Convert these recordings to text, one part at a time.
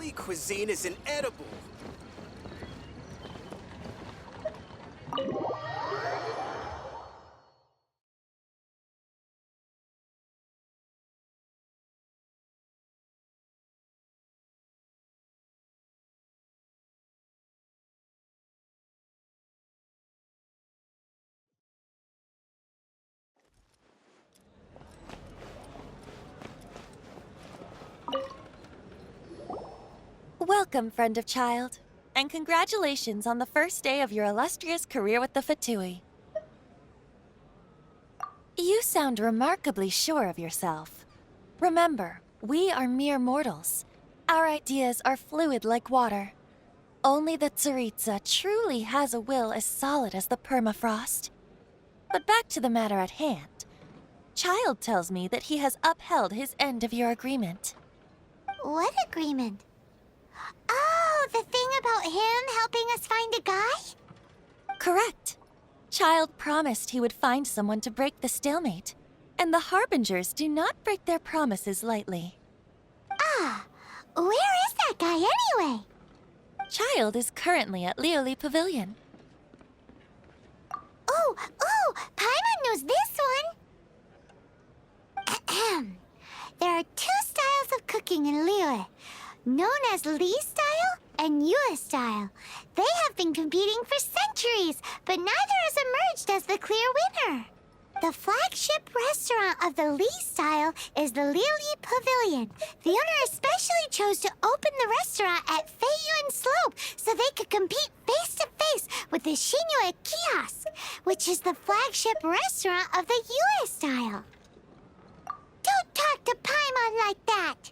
Liyue cuisine is inedible. Welcome, friend of child, and congratulations on the first day of your illustrious career with the Fatui. You sound remarkably sure of yourself. Remember, we are mere mortals. Our ideas are fluid like water. Only the Tsaritsa truly has a will as solid as the permafrost. But back to the matter at hand. Child tells me that he has upheld his end of your agreement. What agreement? Oh, the thing about him helping us find a guy? Correct. Child promised he would find someone to break the stalemate. And the Harbingers do not break their promises lightly. Ah, where is that guy anyway? Child is currently at Liyue Pavilion. Oh, Paimon knows this one. Ahem. There are two styles of cooking in Liyue, known as Li style and Yue style. They have been competing for centuries, but neither has emerged as the clear winner. The flagship restaurant of the Li style is the Liyue Pavilion. The owner especially chose to open the restaurant at Feiyuan Slope so they could compete face-to-face with the Xinyue Kiosk, which is the flagship restaurant of the Yue style. Don't talk to Paimon like that!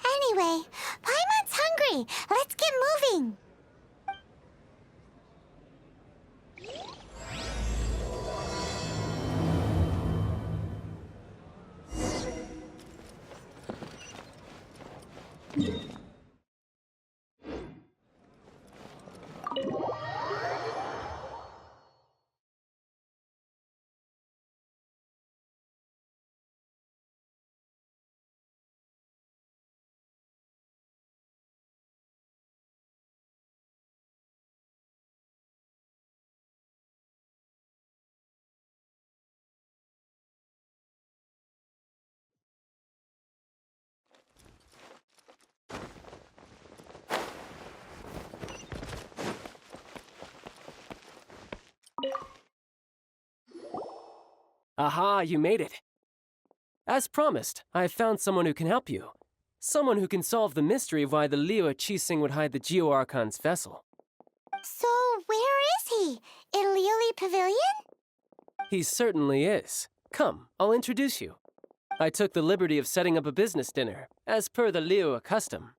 Anyway, Paimon's hungry. Let's get moving. Aha, you made it. As promised, I have found someone who can help you. Someone who can solve the mystery of why the Liyue Qixing would hide the Geo-Archon's vessel. So, where is he? In Liyue Pavilion? He certainly is. Come, I'll introduce you. I took the liberty of setting up a business dinner, as per the Liyue custom.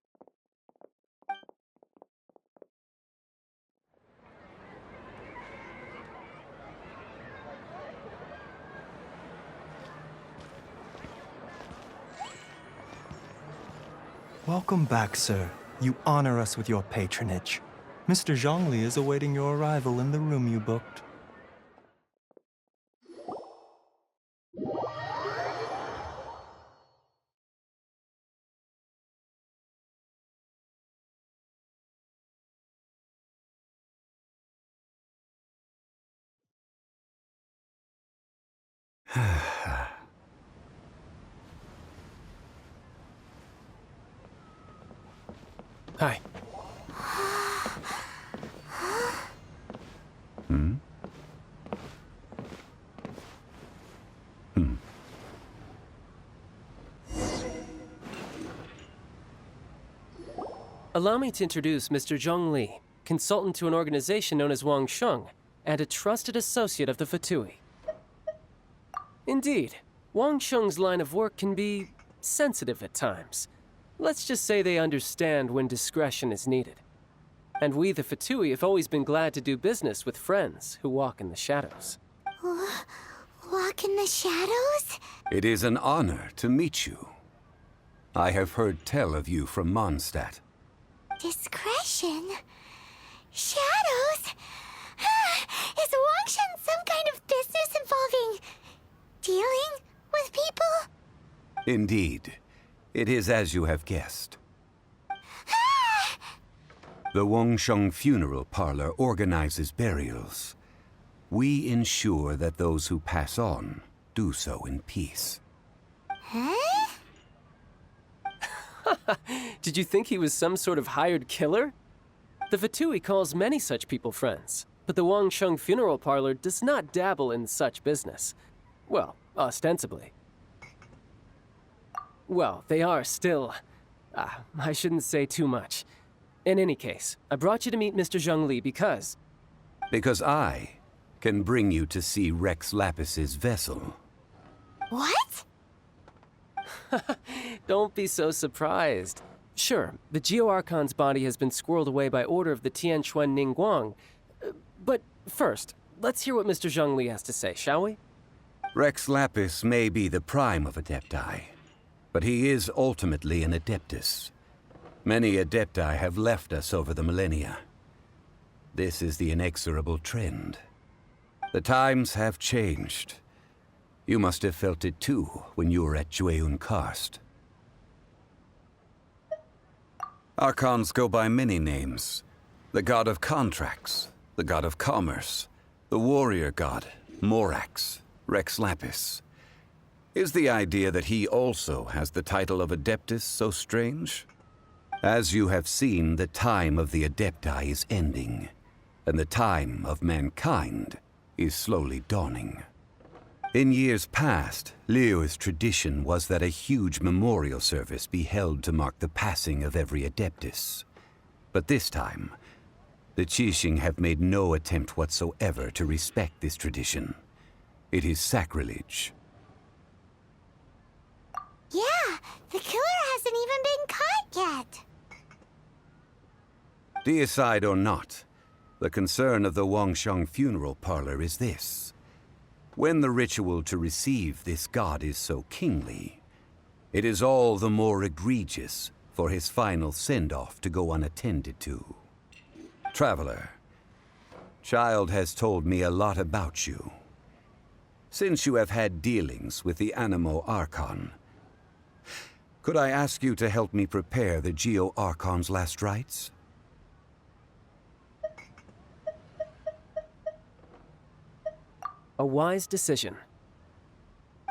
Welcome back, sir. You honor us with your patronage. Mr. Zhongli is awaiting your arrival in the room you booked. Hi. Allow me to introduce Mr. Zhongli, consultant to an organization known as Wangsheng, and a trusted associate of the Fatui. Indeed, Wangsheng's line of work can be sensitive at times. Let's just say they understand when discretion is needed. And we, the Fatui, have always been glad to do business with friends who walk in the shadows. Walk in the shadows? It is an honor to meet you. I have heard tell of you from Mondstadt. Discretion? Shadows? Is Wangsheng some kind of business involving dealing with people? Indeed. It is as you have guessed. The Wangsheng Funeral Parlor organizes burials. We ensure that those who pass on do so in peace. Huh? Did you think he was some sort of hired killer? The Fatui calls many such people friends, but the Wangsheng Funeral Parlor does not dabble in such business. Well, ostensibly. Well, they are still... I shouldn't say too much. In any case, I brought you to meet Mr. Zhongli because... Because I can bring you to see Rex Lapis's vessel. What? Don't be so surprised. Sure, the Geo-Archon's body has been squirreled away by order of the Tianquan Ningguang. But first, let's hear what Mr. Zhongli has to say, shall we? Rex Lapis may be the prime of Adepti, but he is ultimately an Adeptus. Many Adepti have left us over the millennia. This is the inexorable trend. The times have changed. You must have felt it too when you were at Jueyun Karst. Archons go by many names. The god of contracts, the god of commerce, the warrior god, Morax, Rex Lapis. Is the idea that he also has the title of Adeptus so strange? As you have seen, the time of the Adepti is ending, and the time of mankind is slowly dawning. In years past, Liyue's tradition was that a huge memorial service be held to mark the passing of every Adeptus. But this time, the Qixing have made no attempt whatsoever to respect this tradition. It is sacrilege. Yeah, the killer hasn't even been caught yet. Deicide or not, the concern of the Wangsheng Funeral Parlor is this. When the ritual to receive this god is so kingly, it is all the more egregious for his final send-off to go unattended to. Traveler, Child has told me a lot about you. Since you have had dealings with the Animo Archon, could I ask you to help me prepare the Geo-Archon's last rites? A wise decision.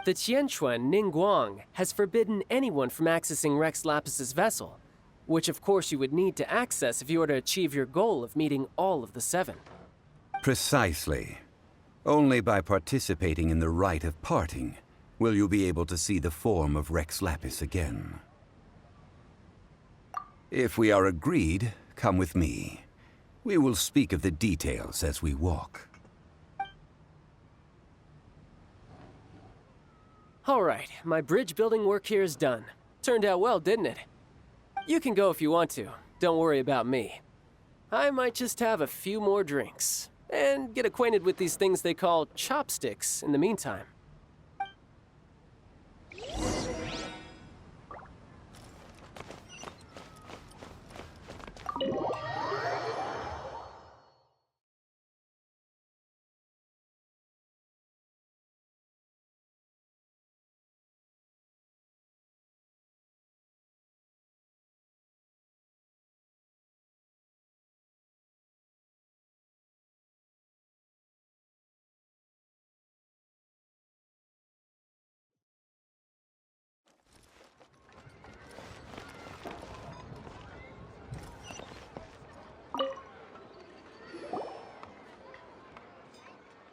The Tianquan Ningguang has forbidden anyone from accessing Rex Lapis's vessel, which of course you would need to access if you were to achieve your goal of meeting all of the seven. Precisely. Only by participating in the rite of parting will you be able to see the form of Rex Lapis again. If we are agreed, come with me. We will speak of the details as we walk. All right, my bridge building work here is done. Turned out well, didn't it? You can go if you want to. Don't worry about me. I might just have a few more drinks and get acquainted with these things they call chopsticks in the meantime.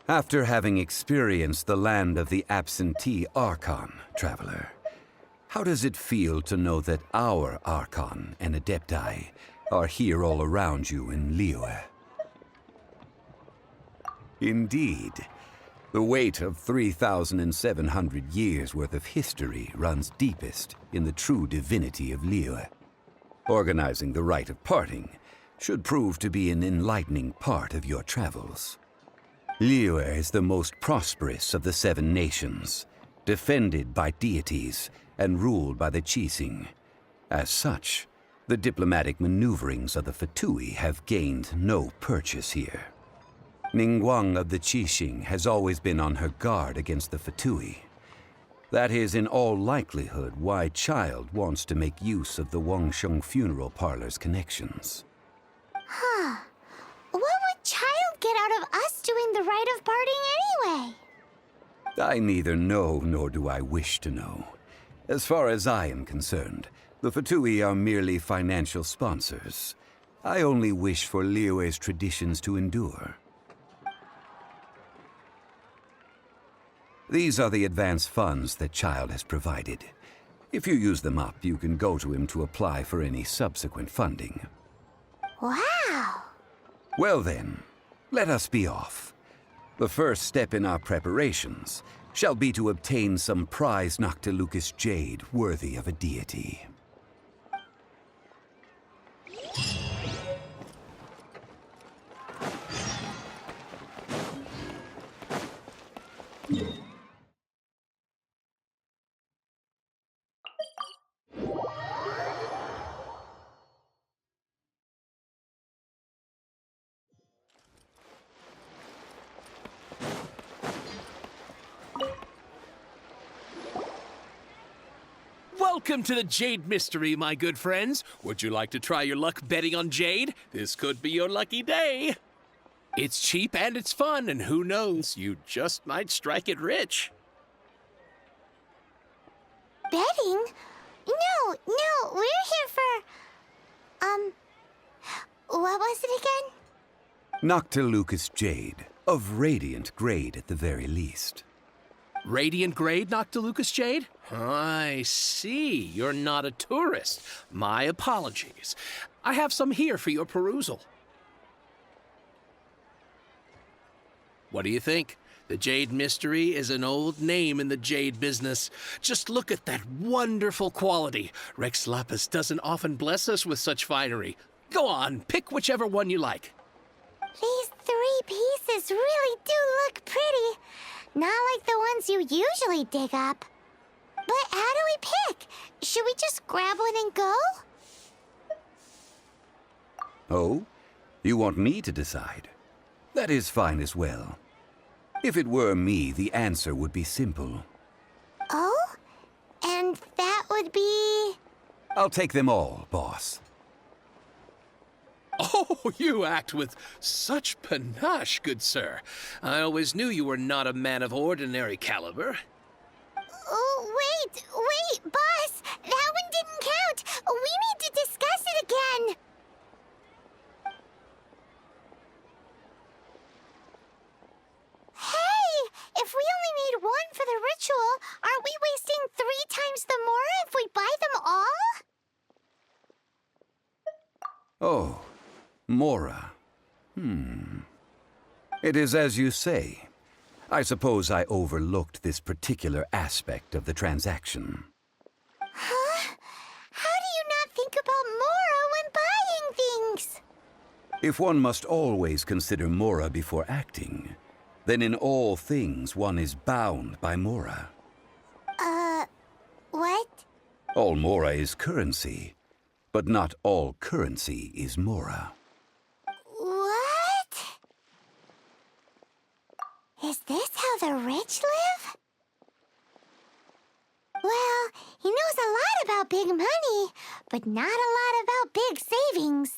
After having experienced the land of the absentee Archon, Traveler, how does it feel to know that our Archon and Adepti are here all around you in Liyue? Indeed, the weight of 3,700 years' worth of history runs deepest in the true divinity of Liyue. Organizing the rite of parting should prove to be an enlightening part of your travels. Liyue is the most prosperous of the seven nations, defended by deities and ruled by the Qixing. As such, the diplomatic maneuverings of the Fatui have gained no purchase here. Ningguang of the Qixing has always been on her guard against the Fatui. That is in all likelihood why Child wants to make use of the Wangsheng Funeral Parlor's connections. What would Child get out of us doing the rite of parting anyway? I neither know nor do I wish to know. As far as I am concerned, the Fatui are merely financial sponsors. I only wish for Liyue's traditions to endure. These are the advance funds that Child has provided. If you use them up, you can go to him to apply for any subsequent funding. Wow! Well then, let us be off. The first step in our preparations shall be to obtain some prized Noctilucous jade worthy of a deity. Welcome to the Jade Mystery, my good friends. Would you like to try your luck betting on Jade? This could be your lucky day. It's cheap and it's fun, and who knows, you just might strike it rich. Betting? No, we're here for... what was it again? Noctilucous jade, of radiant grade at the very least. Radiant grade, Noctilucous Jade? I see. You're not a tourist. My apologies. I have some here for your perusal. What do you think? The Jade Mystery is an old name in the jade business. Just look at that wonderful quality. Rex Lapis doesn't often bless us with such finery. Go on, pick whichever one you like. These 3 pieces really do look pretty. Not like the ones you usually dig up. But how do we pick? Should we just grab one and go? Oh? You want me to decide? That is fine as well. If it were me, the answer would be simple. Oh? And that would be... I'll take them all, boss. Oh, you act with such panache, good sir. I always knew you were not a man of ordinary caliber. Oh, wait, boss! That one didn't count! We need to discuss it again! Hey! If we only need one for the ritual, aren't we wasting 3 times the more if we buy them all? Oh, Mora. It is as you say. I suppose I overlooked this particular aspect of the transaction. Huh? How do you not think about Mora when buying things? If one must always consider Mora before acting, then in all things one is bound by Mora. What? All Mora is currency, but not all currency is Mora. What? Is this how the rich live? Well, he knows a lot about big money, but not a lot about big savings.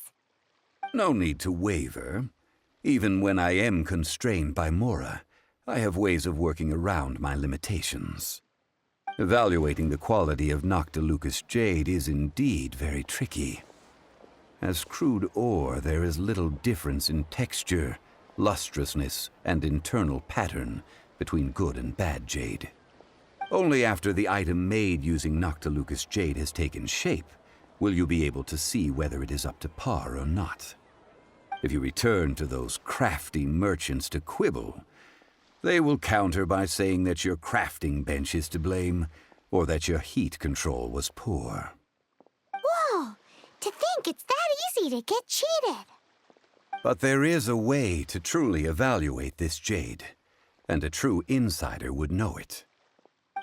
No need to waver. Even when I am constrained by Mora, I have ways of working around my limitations. Evaluating the quality of Noctilucous jade is indeed very tricky. As crude ore, there is little difference in texture, lustrousness, and internal pattern between good and bad jade. Only after the item made using Noctilucous jade has taken shape will you be able to see whether it is up to par or not. If you return to those crafty merchants to quibble, they will counter by saying that your crafting bench is to blame, or that your heat control was poor. Whoa! To think it's that easy to get cheated. But there is a way to truly evaluate this jade, and a true insider would know it.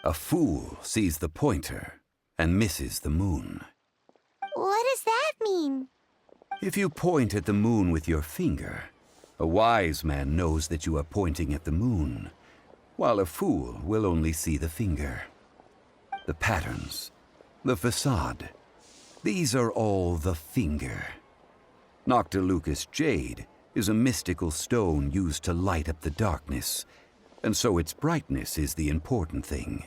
A fool sees the pointer and misses the moon. What does that mean? If you point at the moon with your finger, a wise man knows that you are pointing at the moon, while a fool will only see the finger. The patterns, the facade, these are all the finger. Noctilucous jade is a mystical stone used to light up the darkness, and so its brightness is the important thing.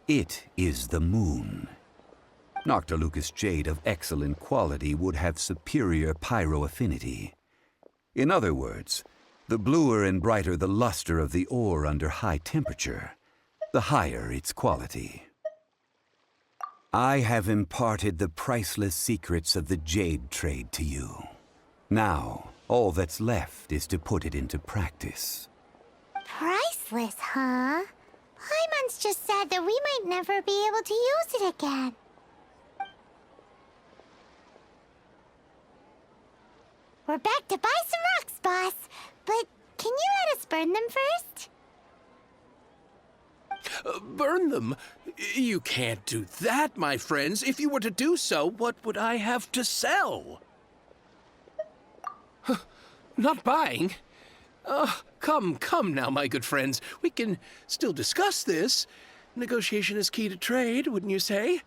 It is the moon. Noctilucous jade of excellent quality would have superior pyro affinity. In other words, the bluer and brighter the luster of the ore under high temperature, the higher its quality. I have imparted the priceless secrets of the jade trade to you. Now, all that's left is to put it into practice. Priceless, huh? Paimon's just sad that we might never be able to use it again. We're back to buy some rocks, boss. But can you let us burn them first? Burn them? You can't do that, my friends. If you were to do so, what would I have to sell? Not buying? Come now, my good friends. We can still discuss this. Negotiation is key to trade, wouldn't you say?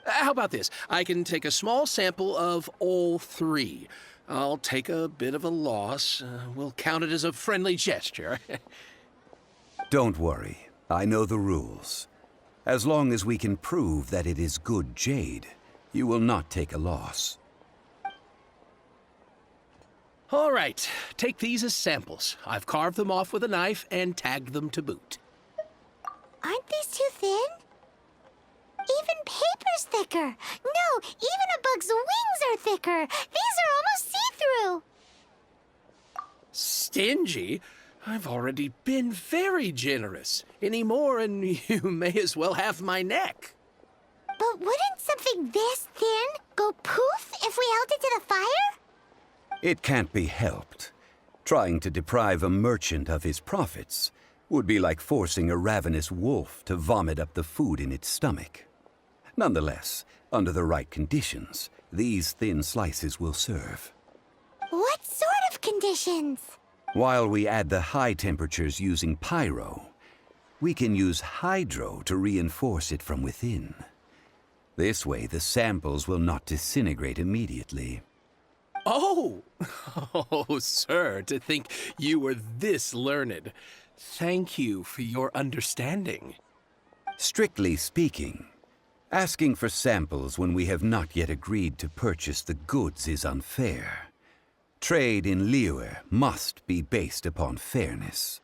How about this? I can take a small sample of all three. I'll take a bit of a loss. We'll count it as a friendly gesture. Don't worry. I know the rules. As long as we can prove that it is good jade, you will not take a loss. All right, take these as samples. I've carved them off with a knife and tagged them to boot. Aren't these too thin? Even paper's thicker. No, even a bug's wings are thicker. These are almost see-through. Stingy? I've already been very generous. Any more and you may as well have my neck. But wouldn't something this thin go poof if we held it to the fire? It can't be helped. Trying to deprive a merchant of his profits would be like forcing a ravenous wolf to vomit up the food in its stomach. Nonetheless, under the right conditions, these thin slices will serve. What sort of conditions? While we add the high temperatures using pyro, we can use hydro to reinforce it from within. This way, the samples will not disintegrate immediately. Oh, sir, to think you were this learned. Thank you for your understanding. Strictly speaking, asking for samples when we have not yet agreed to purchase the goods is unfair. Trade in Liyue must be based upon fairness.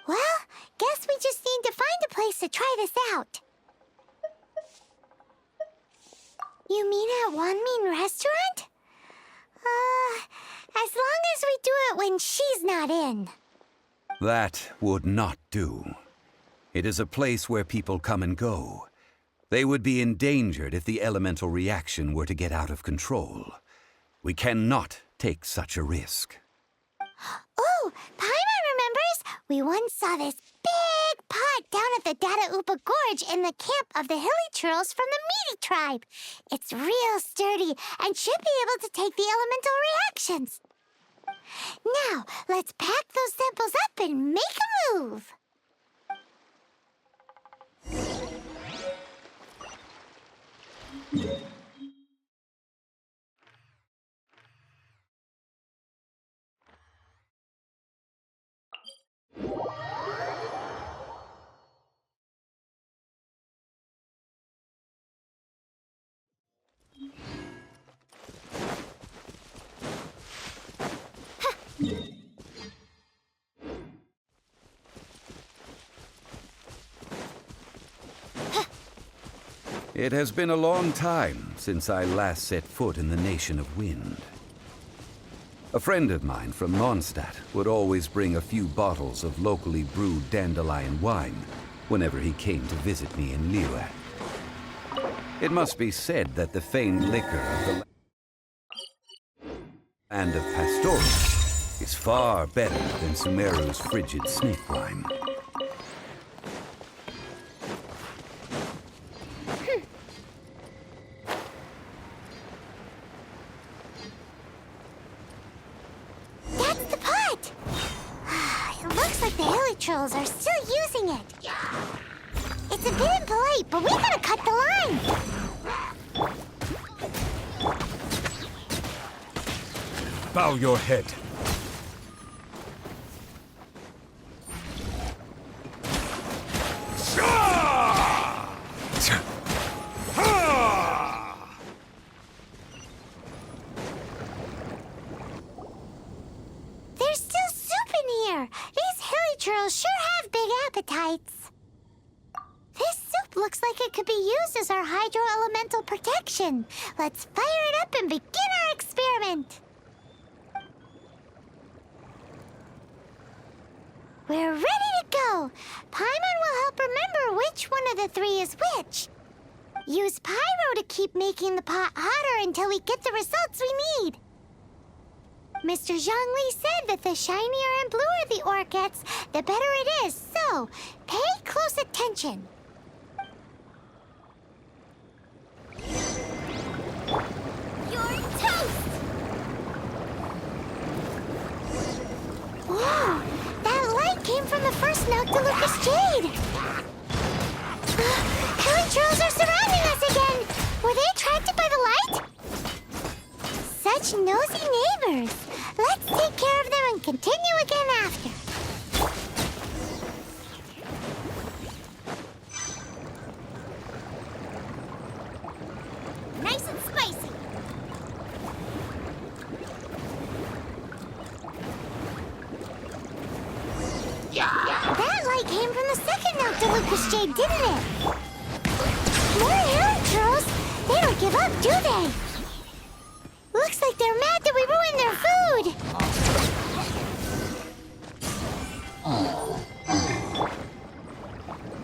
Well, guess we just need to find a place to try this out. You mean at Wanmin Restaurant? As long as we do it when she's not in. That would not do. It is a place where people come and go. They would be endangered if the elemental reaction were to get out of control. We cannot take such a risk. Oh, Paimon remembers! We once saw this big pot down at the Data Upa Gorge in the camp of the hilly churls from the Meaty tribe. It's real sturdy and should be able to take the elemental reactions. Now, let's pack those samples up and make a move. It has been a long time since I last set foot in the Nation of Wind. A friend of mine from Mondstadt would always bring a few bottles of locally brewed dandelion wine whenever he came to visit me in Liyue. It must be said that the famed liquor of the land of Pastoris is far better than Sumeru's frigid snake wine. Trolls are still using it. It's a bit impolite, but we gotta cut the line. Bow your head. There's still soup in here. These hilly churls sure have big appetites. This soup looks like it could be used as our hydro-elemental protection. Let's fire it up and begin our experiment. We're ready to go. Paimon will help remember which one of the three is which. Use pyro to keep making the pot hotter until we get the results we need. Mr. Zhongli said that the shinier and bluer the ore gets, the better it is. So, pay close attention. You're toast! Whoa! That light came from the first Noctilucous Jade! Hilly Trolls are surrounding us again! Were they attracted by the light? Such nosy neighbors! Let's take care of them and continue again after. Nice and spicy! That light came from the second Noctilucous Jade, didn't it? More Hilly Trolls! They don't give up, do they? Looks like they're mad that we ruined their food!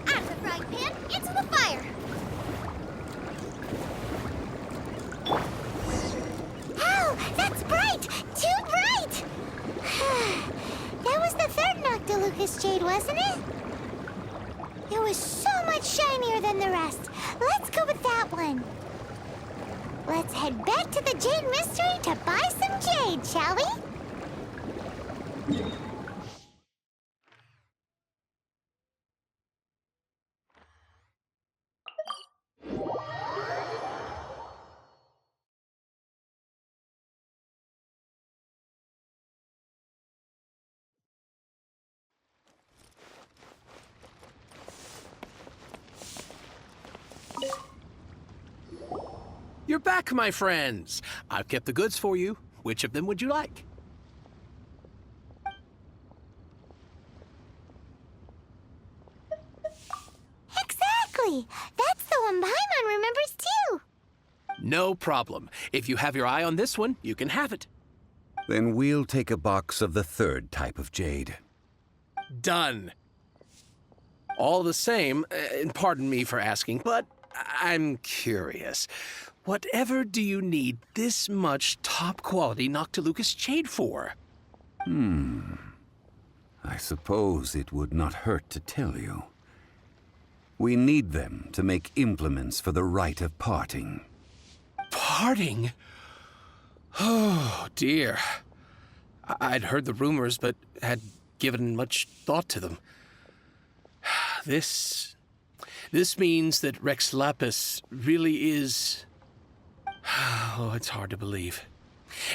Out of the frying pan, into the fire! Ow! That's bright! Too bright! That was the third Noctilucous Jade, wasn't it? It was so much shinier than the rest. Let's go with that one. Let's head back to the Jade Mystery to buy some jade, shall we? You're back, my friends. I've kept the goods for you. Which of them would you like? Exactly! That's the one Paimon remembers too! No problem. If you have your eye on this one, you can have it. Then we'll take a box of the third type of jade. Done. All the same, and pardon me for asking, but I'm curious. Whatever do you need this much top-quality Noctilucous Jade for? I suppose it would not hurt to tell you. We need them to make implements for the rite of parting. Parting? Oh, dear. I'd heard the rumors, but had given much thought to them. This means that Rex Lapis really is... Oh, it's hard to believe.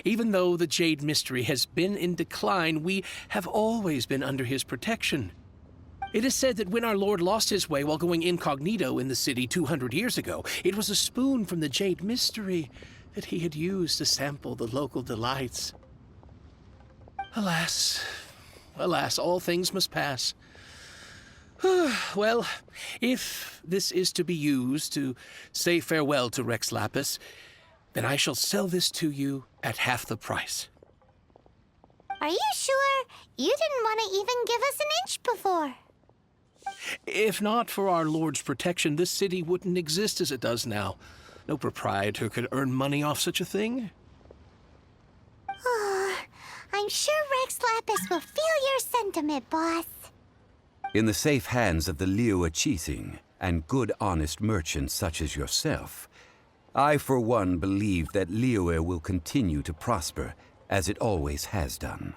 Even though the Jade Mystery has been in decline, we have always been under his protection. It is said that when our Lord lost his way while going incognito in the city 200 years ago, it was a spoon from the Jade Mystery that he had used to sample the local delights. Alas, alas, all things must pass. Well, if this is to be used to say farewell to Rex Lapis, then I shall sell this to you at half the price. Are you sure? You didn't want to even give us an inch before. If not for our Lord's protection, this city wouldn't exist as it does now. No proprietor could earn money off such a thing. Oh, I'm sure Rex Lapis will feel your sentiment, boss. In the safe hands of the Liyue Cheating and good honest merchants such as yourself, I for one believe that Liyue will continue to prosper as it always has done.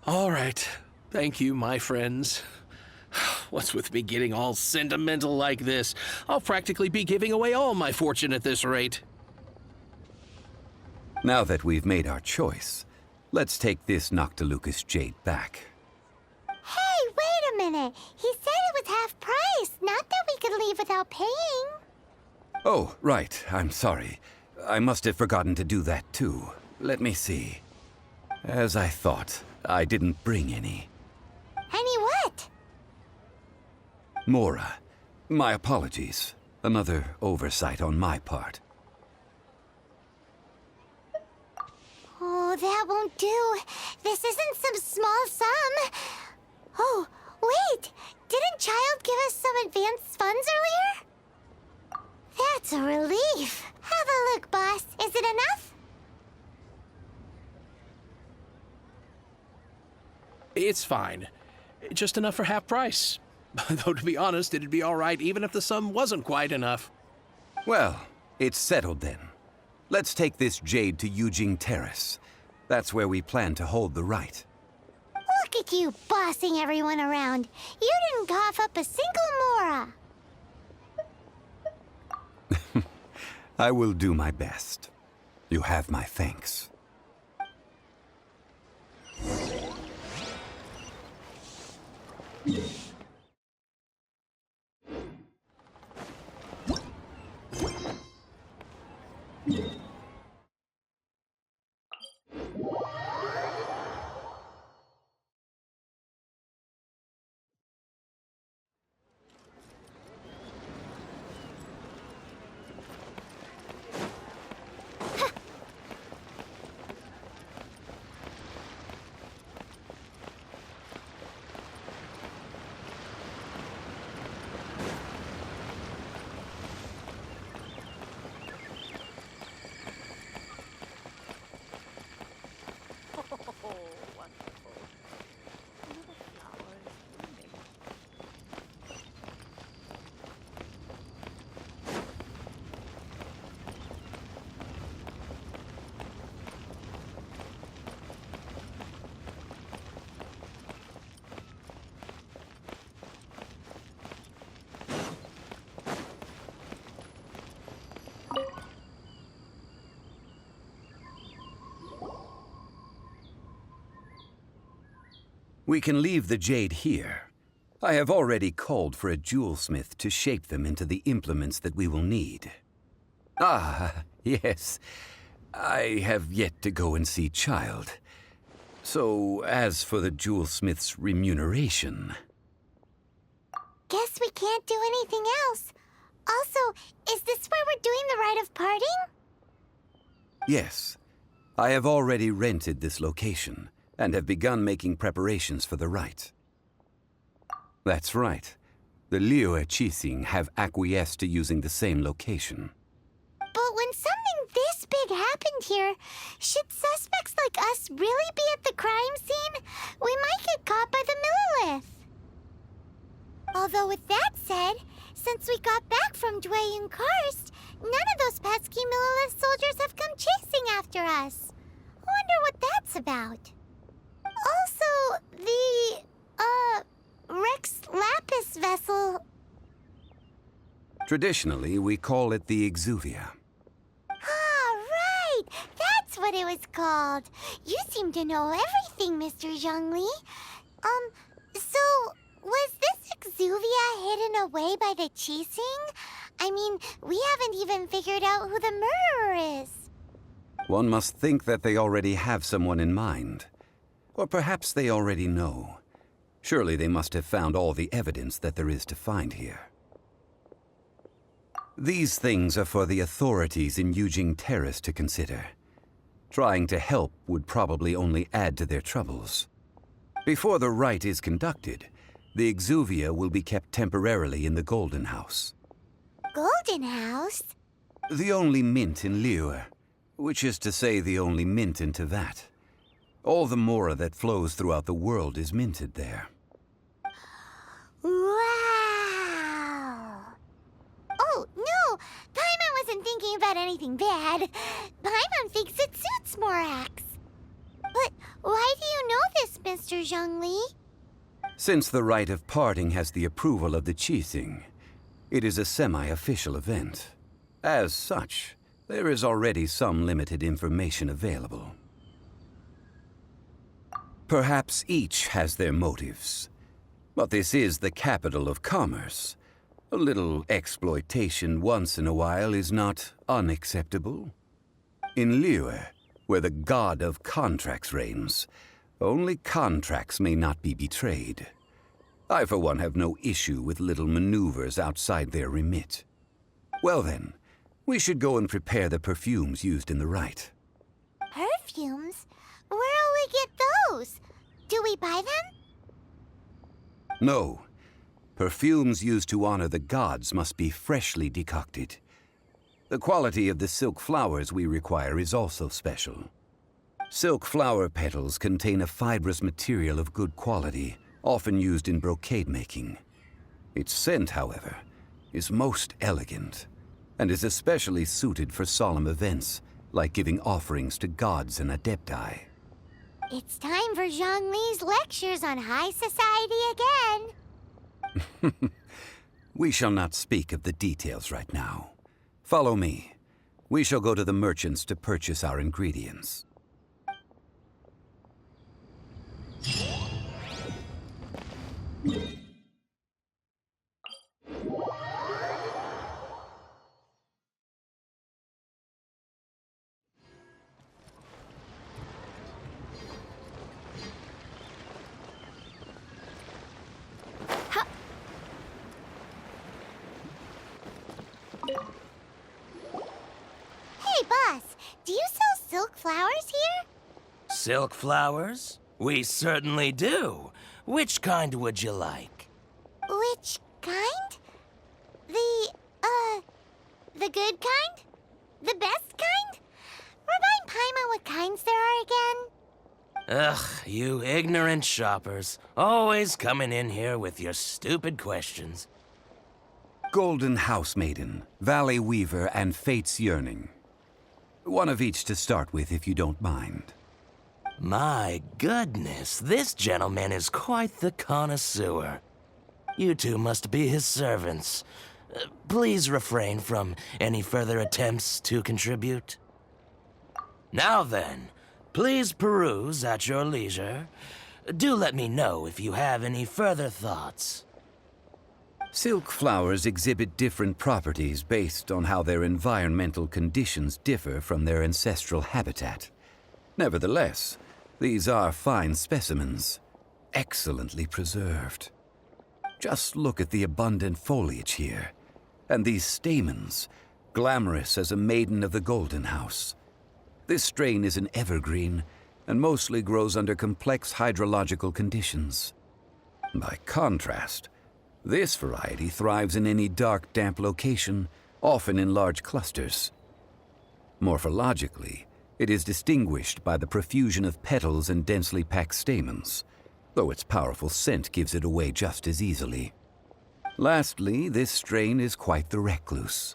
All right. Thank you, my friends. What's with me getting all sentimental like this? I'll practically be giving away all my fortune at this rate. Now that we've made our choice, let's take this Noctilucous jade back. Hey, wait a minute. He said it was half price, not that we could leave without paying. Oh, right. I'm sorry. I must have forgotten to do that too. Let me see. As I thought, I didn't bring any. Any what? Mora, my apologies. Another oversight on my part. Oh, that won't do. This isn't some small sum. Oh, wait. Didn't Child give us some advanced funds earlier? That's a relief. Have a look, boss. Is it enough? It's fine. Just enough for half price. Though, to be honest, it'd be all right even if the sum wasn't quite enough. Well, it's settled then. Let's take this jade to Yujing Terrace. That's where we plan to hold the rite. Look at you bossing everyone around. You didn't cough up a single Mora. I will do my best. You have my thanks. We can leave the jade here. I have already called for a jewelsmith to shape them into the implements that we will need. Ah, yes. I have yet to go and see Child. So, as for the jewelsmith's remuneration... Guess we can't do anything else. Also, is this where we're doing the rite of parting? Yes. I have already rented this location, and have begun making preparations for the rite. That's right. The Liyue Qixing have acquiesced to using the same location. But when something this big happened here, should suspects like us really be at the crime scene? We might get caught by the Millilith. Although with that said, since we got back from Dwayne Karst, none of those pesky Millilith soldiers have come chasing after us. Wonder what that's about. Also, the, Rex Lapis vessel... Traditionally, we call it the Exuvia. Ah, right! That's what it was called. You seem to know everything, Mr. Zhongli. So, was this Exuvia hidden away by the Qixing? I mean, we haven't even figured out who the murderer is. One must think that they already have someone in mind. Or perhaps they already know. Surely they must have found all the evidence that there is to find here. These things are for the authorities in Yujing Terrace to consider. Trying to help would probably only add to their troubles. Before the rite is conducted, the Exuvia will be kept temporarily in the Golden House. Golden House? The only mint in Liyue, which is to say the only mint in Tevat. All the mora that flows throughout the world is minted there. Wow! Oh, no! Paimon wasn't thinking about anything bad. Paimon thinks it suits Morax. But why do you know this, Mr. Zhongli? Since the rite of parting has the approval of the Qixing, it is a semi-official event. As such, there is already some limited information available. Perhaps each has their motives, but this is the capital of commerce. A little exploitation once in a while is not unacceptable. In Liyue, where the god of contracts reigns, only contracts may not be betrayed. I, for one, have no issue with little maneuvers outside their remit. Well then, we should go and prepare the perfumes used in the rite. Perfumes? Where'll we get those? Do we buy them? No. Perfumes used to honor the gods must be freshly decocted. The quality of the silk flowers we require is also special. Silk flower petals contain a fibrous material of good quality, often used in brocade making. Its scent, however, is most elegant, and is especially suited for solemn events, like giving offerings to gods and adepti. It's time for Zhongli's lectures on high society again. We shall not speak of the details right now. Follow me. We shall go to the merchants to purchase our ingredients. Hey, boss, do you sell silk flowers here? Silk flowers? We certainly do. Which kind would you like? Which kind? The good kind? The best kind? Remind Paimon what kinds there are again? Ugh, you ignorant shoppers. Always coming in here with your stupid questions. Golden Housemaiden, Valley Weaver, and Fate's Yearning. One of each to start with, if you don't mind. My goodness, this gentleman is quite the connoisseur. You two must be his servants. Please refrain from any further attempts to contribute. Now then, please peruse at your leisure. Do let me know if you have any further thoughts. Silk flowers exhibit different properties based on how their environmental conditions differ from their ancestral habitat. Nevertheless, these are fine specimens, excellently preserved. Just look at the abundant foliage here, and these stamens, glamorous as a maiden of the Golden House. This strain is an evergreen, and mostly grows under complex hydrological conditions. By contrast, this variety thrives in any dark, damp location, often in large clusters. Morphologically, it is distinguished by the profusion of petals and densely packed stamens, though its powerful scent gives it away just as easily. Lastly, this strain is quite the recluse.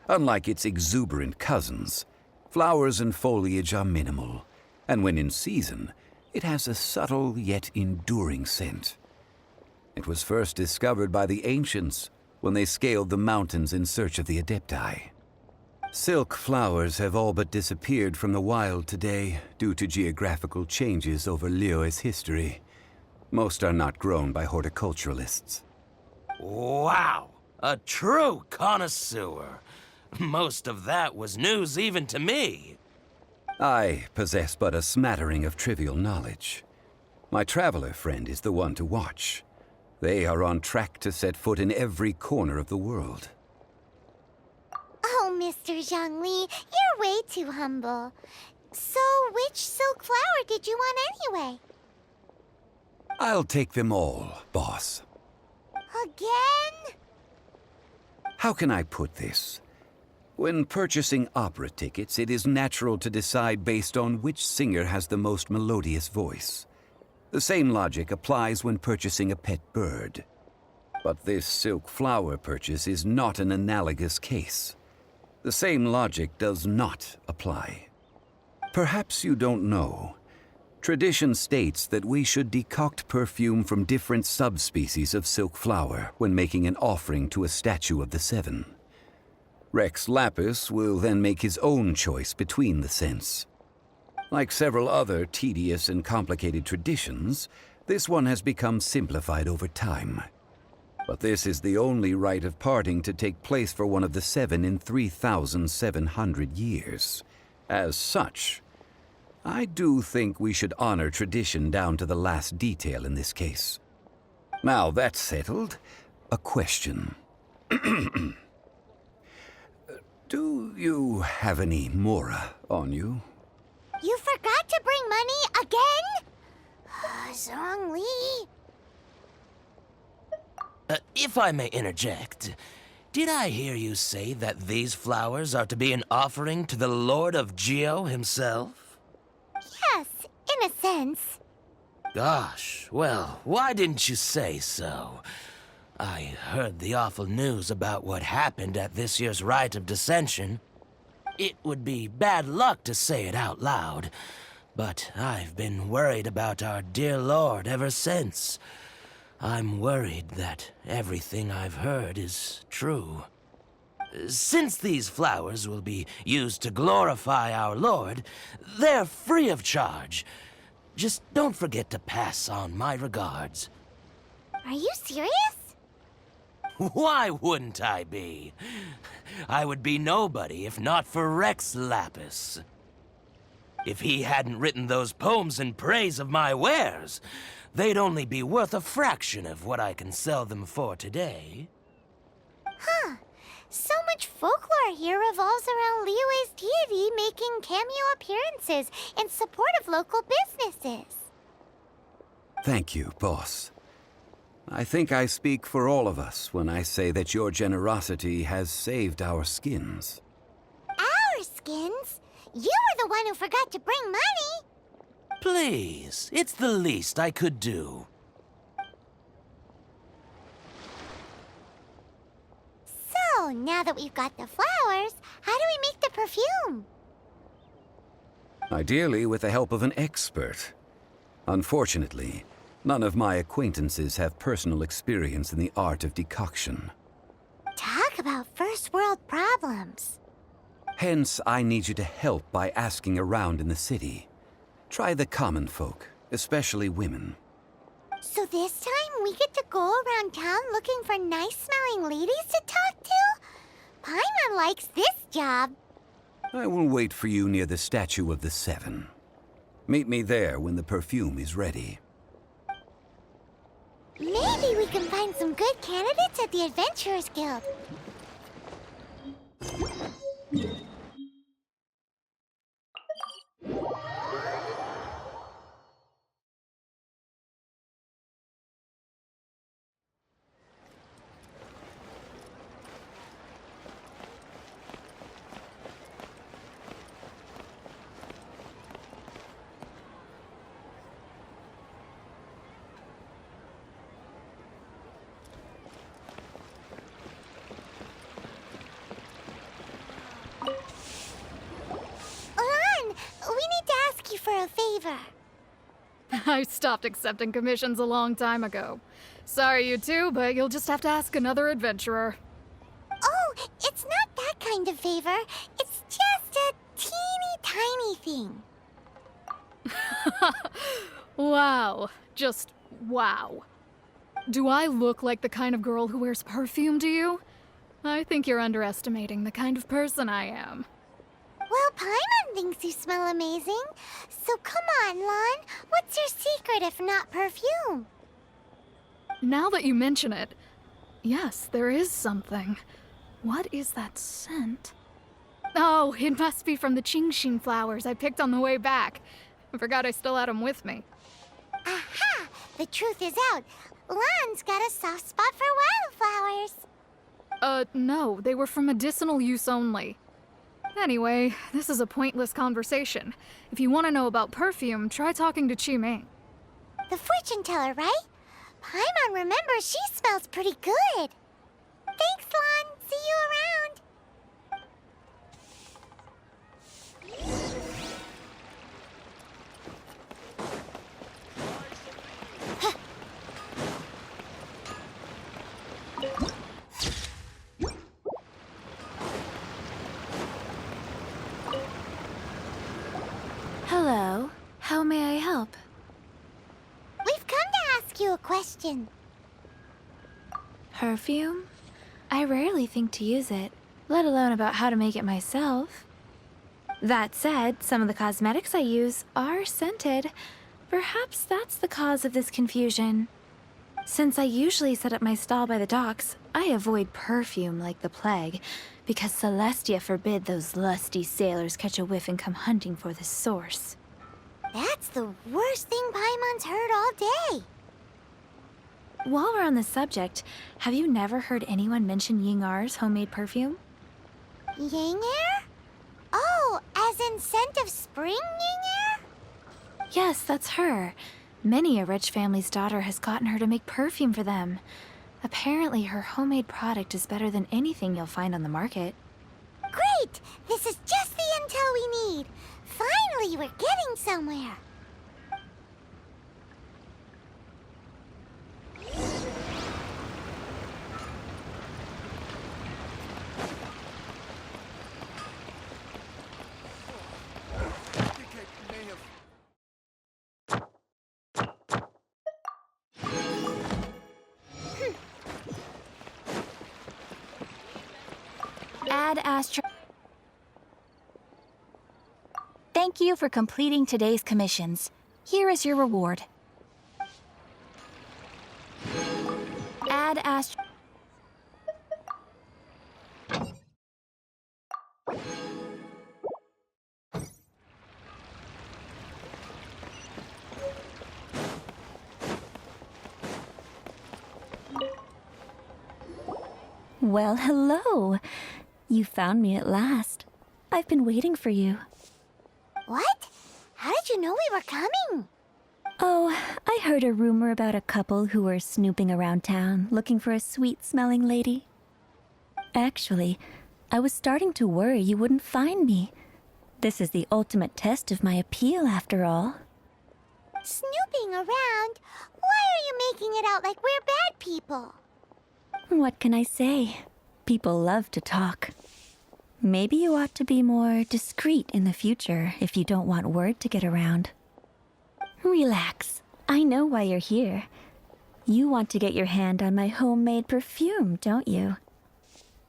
Unlike its exuberant cousins, flowers and foliage are minimal, and when in season, it has a subtle yet enduring scent. It was first discovered by the ancients when they scaled the mountains in search of the adepti. Silk flowers have all but disappeared from the wild today due to geographical changes over Liyue's history. Most are not grown by horticulturalists. Wow! A true connoisseur. Most of that was news even to me. I possess but a smattering of trivial knowledge. My traveler friend is the one to watch. They are on track to set foot in every corner of the world. Oh, Mr. Zhongli, you're way too humble. So, which silk flower did you want anyway? I'll take them all, boss. Again? How can I put this? When purchasing opera tickets, it is natural to decide based on which singer has the most melodious voice. The same logic applies when purchasing a pet bird. But this silk flower purchase is not an analogous case. The same logic does not apply. Perhaps you don't know. Tradition states that we should decoct perfume from different subspecies of silk flower when making an offering to a statue of the Seven. Rex Lapis will then make his own choice between the scents. Like several other tedious and complicated traditions, this one has become simplified over time. But this is the only rite of parting to take place for one of the 7 in 3,700 years. As such, I do think we should honor tradition down to the last detail in this case. Now that's settled, a question. Do you have any Mora on you? You forgot to bring money again? Zhongli. If I may interject, did I hear you say that these flowers are to be an offering to the Lord of Geo himself? Yes, in a sense. Gosh, well, why didn't you say so? I heard the awful news about what happened at this year's Rite of Dissension. It would be bad luck to say it out loud, but I've been worried about our dear Lord ever since. I'm worried that everything I've heard is true. Since these flowers will be used to glorify our Lord, they're free of charge. Just don't forget to pass on my regards. Are you serious? Why wouldn't I be? I would be nobody if not for Rex Lapis. If he hadn't written those poems in praise of my wares, they'd only be worth a fraction of what I can sell them for today. Huh. So much folklore here revolves around Liyue's deity making cameo appearances in support of local businesses. Thank you, boss. I think I speak for all of us when I say that your generosity has saved our skins. Our skins? You were the one who forgot to bring money. Please, it's the least I could do. So, now that we've got the flowers, how do we make the perfume? Ideally with the help of an expert. Unfortunately, none of my acquaintances have personal experience in the art of decoction. Talk about first world problems. Hence, I need you to help by asking around in the city. Try the common folk, especially women. So this time we get to go around town looking for nice-smelling ladies to talk to? Paimon likes this job. I will wait for you near the Statue of the Seven. Meet me there when the perfume is ready. Maybe we can find some good candidates at the Adventurers Guild. For a favor. I stopped accepting commissions a long time ago. Sorry, you two, but you'll just have to ask another adventurer. Oh, it's not that kind of favor. It's just a teeny tiny thing. Wow. Just wow. Do I look like the kind of girl who wears perfume to you? I think you're underestimating the kind of person I am. Well, Paimon thinks you smell amazing. So come on, Lon. What's your secret if not perfume? Now that you mention it, yes, there is something. What is that scent? Oh, it must be from the Genshin flowers I picked on the way back. I forgot I still had them with me. Aha! The truth is out. Lon's got a soft spot for wildflowers. No, they were for medicinal use only. Anyway, this is a pointless conversation. If you want to know about perfume, try talking to Qiming. The fortune teller, right? Paimon remembers she smells pretty good. Thanks, Lon. See you around. How may I help? We've come to ask you a question. Perfume? I rarely think to use it, let alone about how to make it myself. That said, some of the cosmetics I use are scented. Perhaps that's the cause of this confusion. Since I usually set up my stall by the docks, I avoid perfume like the plague, because Celestia forbid those lusty sailors catch a whiff and come hunting for the source. That's the worst thing Paimon's heard all day. While we're on the subject, have you never heard anyone mention Yingar's homemade perfume? Yingar? Oh, as in scent of spring, Yingar? Yes, that's her. Many a rich family's daughter has gotten her to make perfume for them. Apparently, her homemade product is better than anything you'll find on the market. Great! This is just the intel we need. Finally, we're getting somewhere. Ad Astra. Thank you for completing today's commissions. Here is your reward. Ad Astra. Well, hello. You found me at last. I've been waiting for you. What? How did you know we were coming? Oh, I heard a rumor about a couple who were snooping around town looking for a sweet-smelling lady. Actually, I was starting to worry you wouldn't find me. This is the ultimate test of my appeal, after all. Snooping around? Why are you making it out like we're bad people? What can I say? People love to talk. Maybe you ought to be more discreet in the future if you don't want word to get around. Relax. I know why you're here. You want to get your hand on my homemade perfume, don't you?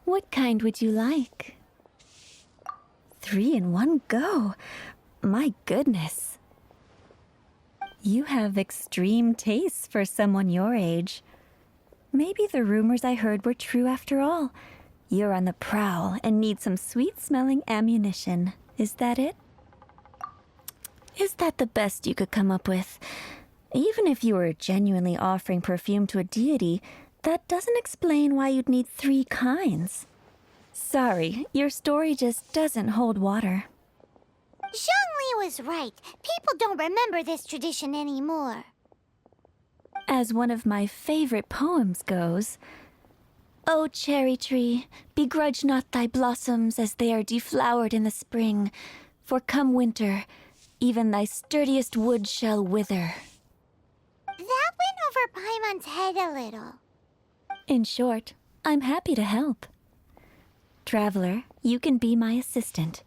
What kind would you like? 3 in one go. My goodness. You have extreme tastes for someone your age. Maybe the rumors I heard were true after all. You're on the prowl and need some sweet-smelling ammunition. Is that it? Is that the best you could come up with? Even if you were genuinely offering perfume to a deity, that doesn't explain why you'd need 3 kinds. Sorry, your story just doesn't hold water. Zhongli was right. People don't remember this tradition anymore. As one of my favorite poems goes, "O cherry tree, begrudge not thy blossoms as they are deflowered in the spring, for come winter, even thy sturdiest wood shall wither." That went over Paimon's head a little. In short, I'm happy to help. Traveler, you can be my assistant,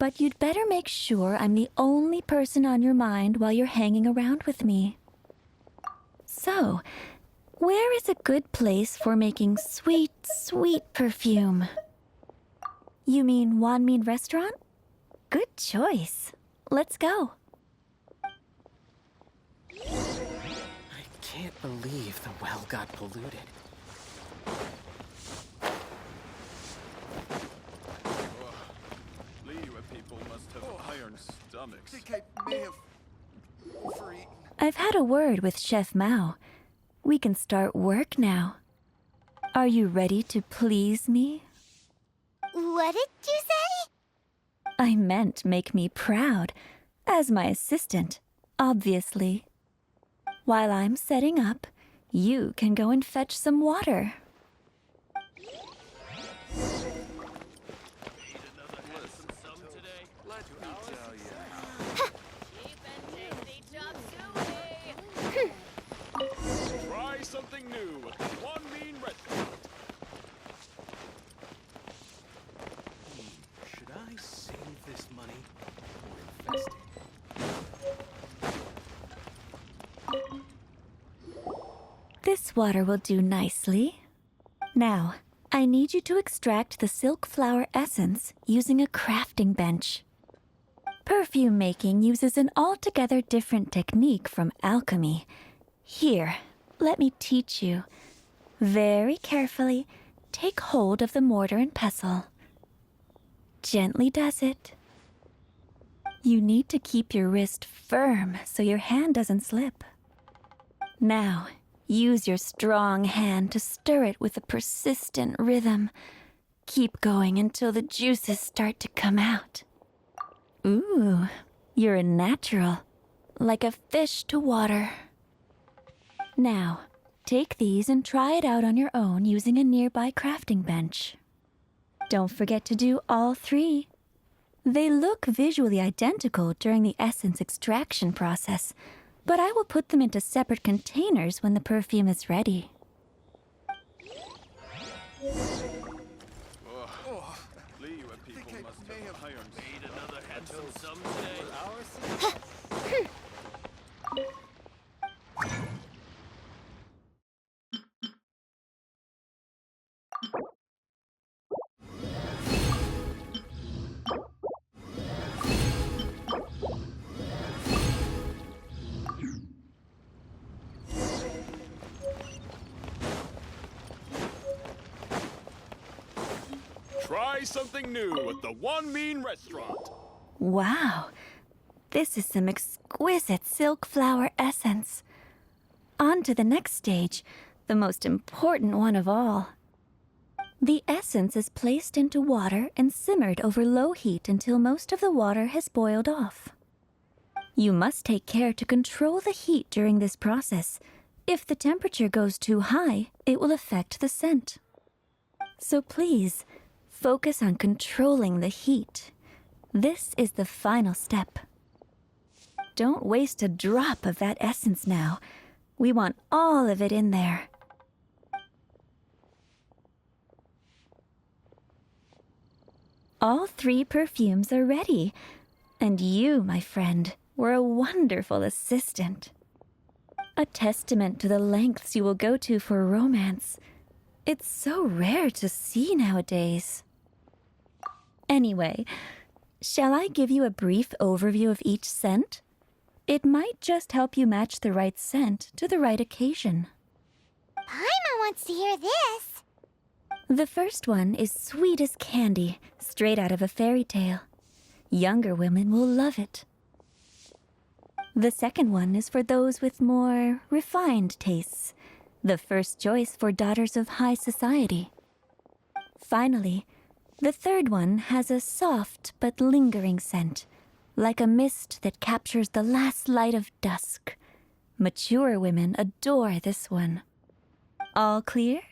but you'd better make sure I'm the only person on your mind while you're hanging around with me. So, where is a good place for making sweet, sweet perfume? You mean Wanmin Restaurant? Good choice. Let's go. I can't believe the well got polluted. Liyue people must have iron stomachs. DK may have overeaten. I've had a word with Chef Mao. We can start work now. Are you ready to please me? What did you say? I meant make me proud. As my assistant, obviously. While I'm setting up, you can go and fetch some water. Try something new. One mean restaurant. Should I save this money or invest it? This water will do nicely. Now, I need you to extract the silk flower essence using a crafting bench. Perfume making uses an altogether different technique from alchemy. Here, let me teach you. Very carefully, take hold of the mortar and pestle. Gently does it. You need to keep your wrist firm so your hand doesn't slip. Now, use your strong hand to stir it with a persistent rhythm. Keep going until the juices start to come out. Ooh, you're a natural, like a fish to water. Now, take these and try it out on your own using a nearby crafting bench. Don't forget to do all 3. They look visually identical during the essence extraction process, but I will put them into separate containers when the perfume is ready. Liyue people must have iron. Made another handsome someday. Try something new at the One Mean Restaurant. Wow, this is some exquisite silk flower essence. On to the next stage, the most important one of all. The essence is placed into water and simmered over low heat until most of the water has boiled off. You must take care to control the heat during this process. If the temperature goes too high, it will affect the scent. So please, focus on controlling the heat. This is the final step. Don't waste a drop of that essence now. We want all of it in there. All 3 perfumes are ready. And you, my friend, were a wonderful assistant. A testament to the lengths you will go to for romance. It's so rare to see nowadays. Anyway, shall I give you a brief overview of each scent? It might just help you match the right scent to the right occasion. Paimon wants to hear this. The first one is sweet as candy, straight out of a fairy tale. Younger women will love it. The second one is for those with more refined tastes. The first choice for daughters of high society. Finally, the third one has a soft but lingering scent, like a mist that captures the last light of dusk. Mature women adore this one. All clear?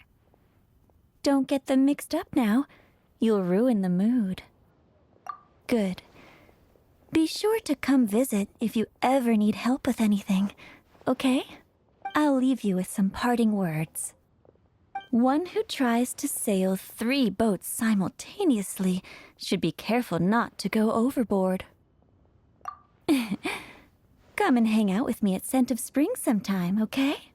Don't get them mixed up now. You'll ruin the mood. Good. Be sure to come visit if you ever need help with anything, okay? I'll leave you with some parting words. One who tries to sail 3 boats simultaneously should be careful not to go overboard. Come and hang out with me at Scent of Spring sometime, okay?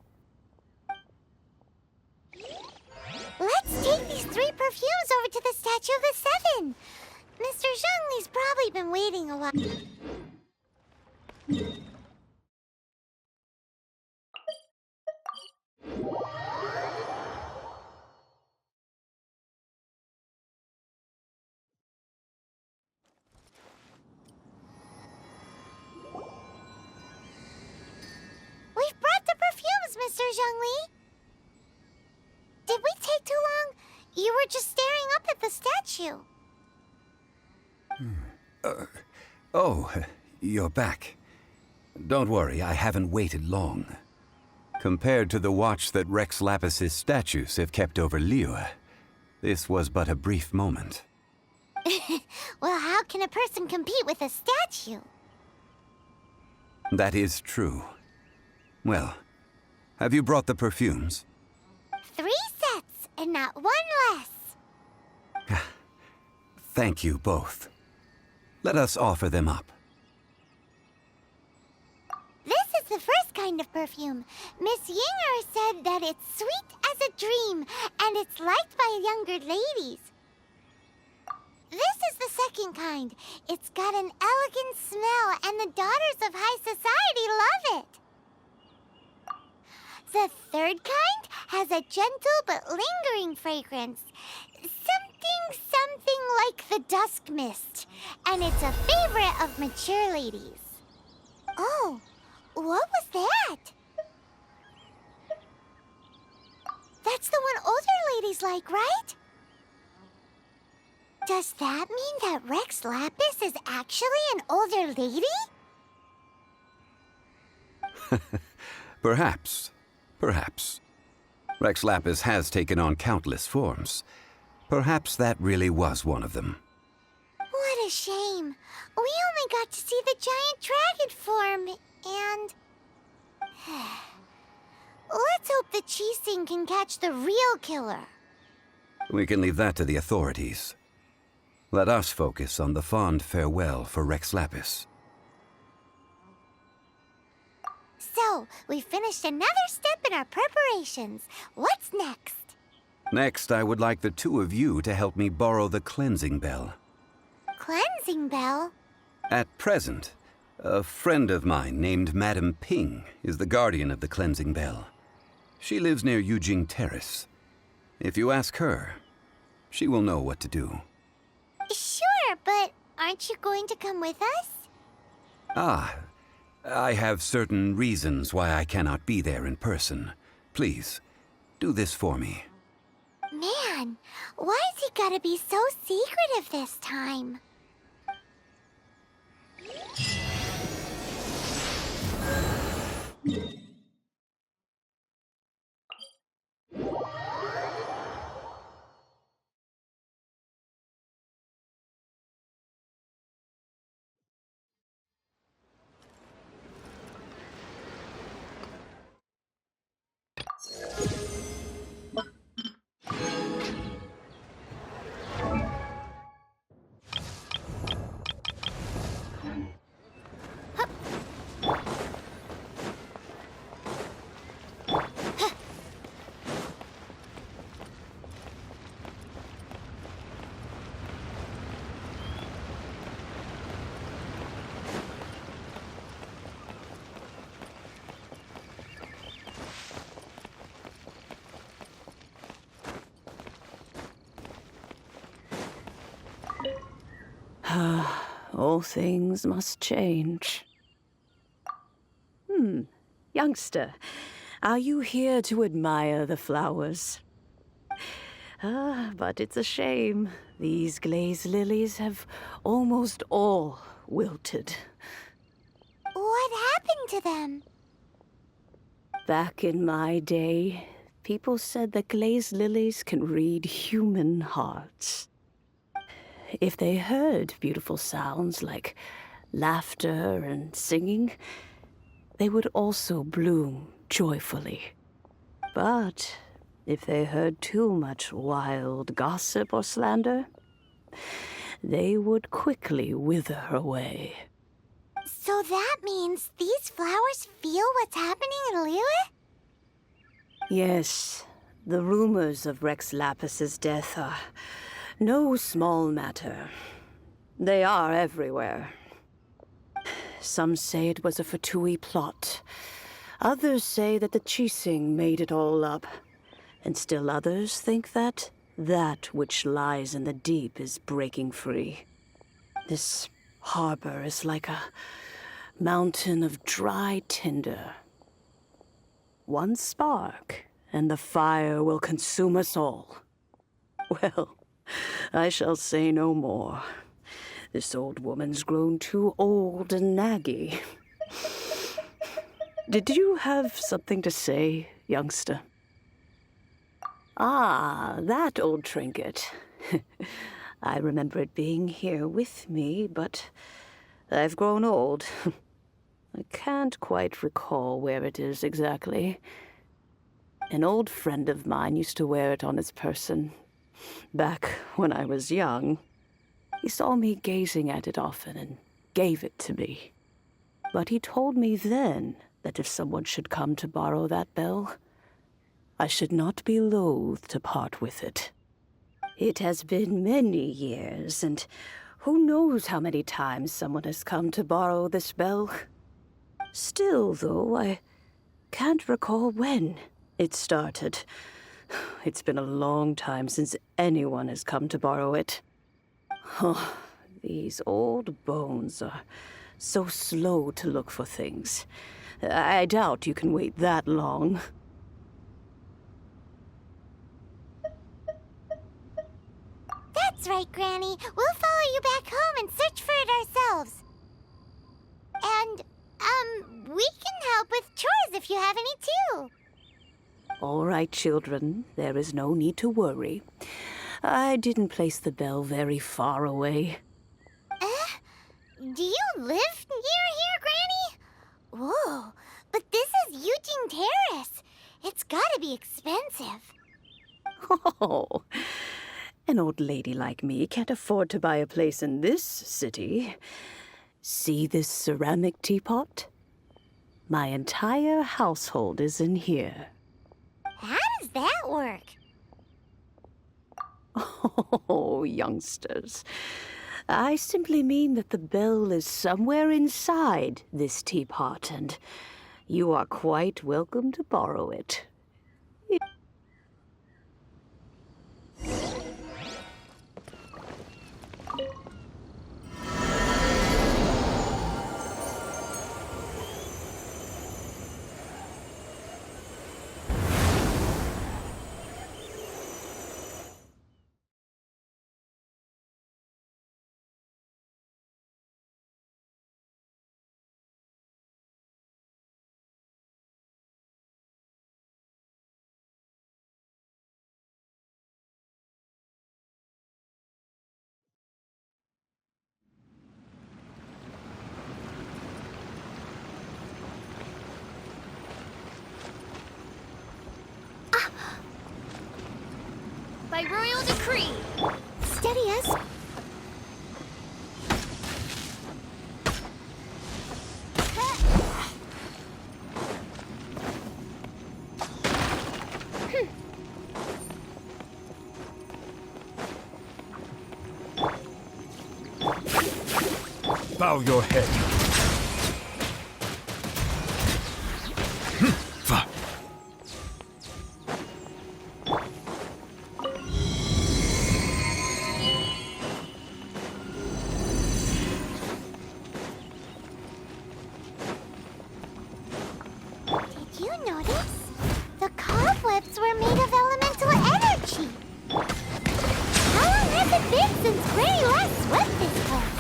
Let's take these 3 perfumes over to the Statue of the Seven. Mr. Zhongli's probably been waiting a while. We've brought the perfumes, Mr. Zhongli. Did we take too long? You were just staring up at the statue. Oh, you're back. Don't worry, I haven't waited long. Compared to the watch that Rex Lapis's statues have kept over Liyue, this was but a brief moment. Well, how can a person compete with a statue? That is true. Well, have you brought the perfumes? 3 sets, and not 1 less. Thank you both. Let us offer them up. This is the first kind of perfume. Miss Yinger said that it's sweet as a dream, and it's liked by younger ladies. This is the second kind. It's got an elegant smell, and the daughters of high society love it. The third kind has a gentle but lingering fragrance. Something like the dusk mist. And it's a favorite of mature ladies. Oh, what was that? That's the one older ladies like, right? Does that mean that Rex Lapis is actually an older lady? Perhaps. Perhaps. Rex Lapis has taken on countless forms. Perhaps that really was one of them. What a shame. We only got to see the giant dragon form, and... Let's hope the Qixing can catch the real killer. We can leave that to the authorities. Let us focus on the fond farewell for Rex Lapis. So, we finished another step in our preparations. What's next? Next, I would like the two of you to help me borrow the cleansing bell. Cleansing bell? At present, a friend of mine named Madame Ping is the guardian of the cleansing bell. She lives near Yujing Terrace. If you ask her, she will know what to do. Sure, but aren't you going to come with us? Ah, I have certain reasons why I cannot be there in person. Please, do this for me. Man, why's he gotta be so secretive this time? All things must change. Youngster, are you here to admire the flowers? But it's a shame. These glazed lilies have almost all wilted. What happened to them? Back in my day, people said that glazed lilies can read human hearts. If they heard beautiful sounds like laughter and singing, they would also bloom joyfully. But if they heard too much wild gossip or slander, they would quickly wither away. So that means these flowers feel what's happening in Liyue? Yes, the rumors of Rex Lapis's death are no small matter. They are everywhere. Some say it was a Fatui plot. Others say that the Qixing made it all up. And still others think that which lies in the deep is breaking free. This harbor is like a mountain of dry tinder. One spark, and the fire will consume us all. Well, I shall say no more. This old woman's grown too old and naggy. Did you have something to say, youngster? Ah, that old trinket. I remember it being here with me, but I've grown old. I can't quite recall where it is exactly. An old friend of mine used to wear it on his person. Back when I was young, he saw me gazing at it often and gave it to me. But he told me then that if someone should come to borrow that bell, I should not be loath to part with it. It has been many years, and who knows how many times someone has come to borrow this bell. Still, though, I can't recall when it started. It's been a long time since anyone has come to borrow it. Oh, these old bones are so slow to look for things. I doubt you can wait that long. That's right, Granny. We'll follow you back home and search for it ourselves. And, we can help with chores if you have any too. All right, children. There is no need to worry. I didn't place the bell very far away. Do you live near here, Granny? Whoa, but this is Eugene Terrace. It's gotta be expensive. Oh, an old lady like me can't afford to buy a place in this city. See this ceramic teapot? My entire household is in here. How does that work? Oh, youngsters. I simply mean that the bell is somewhere inside this teapot, and you are quite welcome to borrow it. By royal decree. Steady us. Bow your head. Did you notice? The cobwebs were made of elemental energy. How long has it been since Granny last swept this place?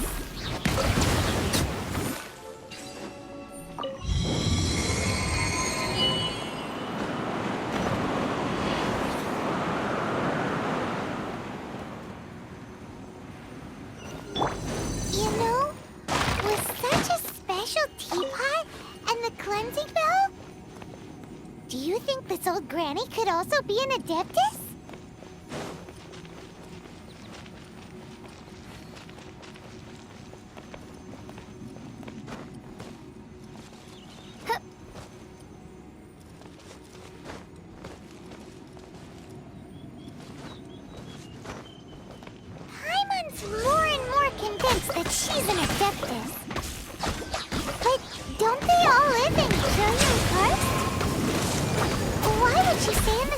You know, with such a special teapot and the cleansing bell, do you think this old granny could also be an adeptus? Huh. Paimon's more and more convinced that she's an adeptus. But don't they all live in Trillium Karst? Why would she stay in the